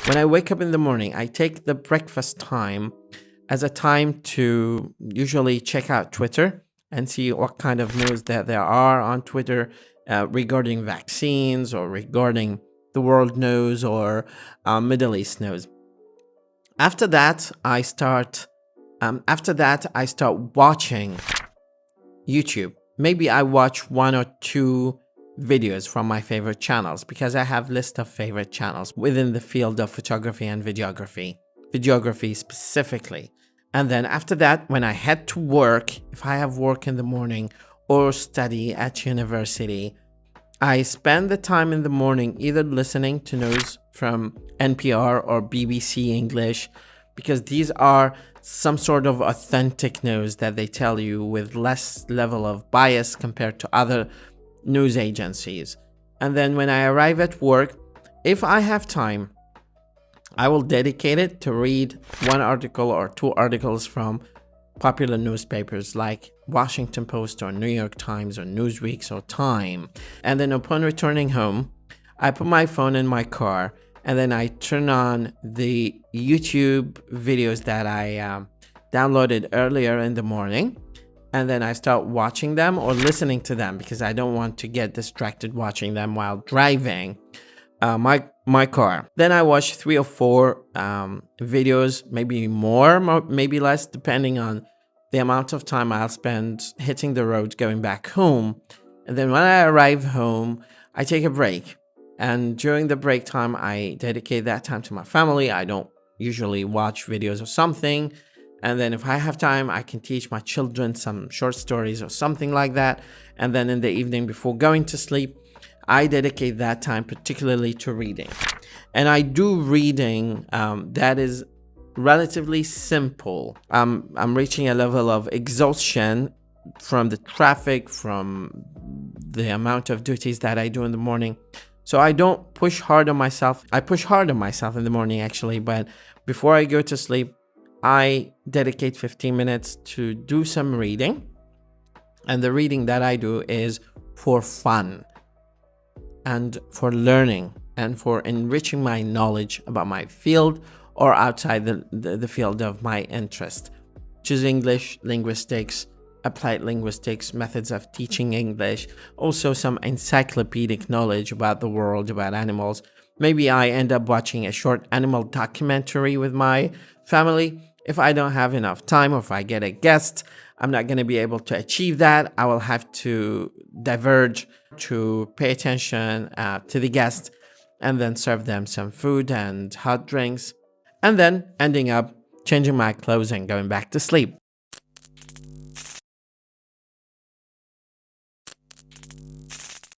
When I wake up in the morning, I take the breakfast time as a time to usually check out Twitter and see what kind of news that there are on Twitter regarding vaccines or regarding the world news or Middle East news. After that, I start watching YouTube. Maybe I watch one or two videos from my favorite channels because I have list of favorite channels within the field of photography and videography specifically. And then after that, when I head to work, if I have work in the morning or study at university, I spend the time in the morning either listening to news from NPR or BBC English, because these are some sort of authentic news that they tell you with less level of bias compared to other news agencies. And then when I arrive at work, if I have time, I will dedicate it to read one article or two articles from popular newspapers like Washington Post or New York Times or Newsweek or Time. And then upon returning home, I put my phone in my car and then I turn on the YouTube videos that I downloaded earlier in the morning. And then I start watching them or listening to them because I don't want to get distracted watching them while driving my car. Then I watch 3 or 4 videos, maybe more, maybe less, depending on the amount of time I'll spend hitting the road going back home. And then when I arrive home, I take a break. And during the break time, I dedicate that time to my family. I don't usually watch videos or something. And then if I have time, I can teach my children some short stories or something like that. And then in the evening before going to sleep, I dedicate that time particularly to reading. And I do reading that is relatively simple. I'm reaching a level of exhaustion from the traffic, from the amount of duties that I do in the morning. So I don't push hard on myself. I push hard on myself in the morning actually, but before I go to sleep, I dedicate 15 minutes to do some reading. And the reading that I do is for fun and for learning and for enriching my knowledge about my field or outside the field of my interest, which is English, linguistics, applied linguistics, methods of teaching English, also some encyclopedic knowledge about the world, about animals. Maybe I end up watching a short animal documentary with my family. If I don't have enough time or if I get a guest, I'm not going to be able to achieve that. I will have to diverge to pay attention to the guest and then serve them some food and hot drinks, and then ending up changing my clothes and going back to sleep.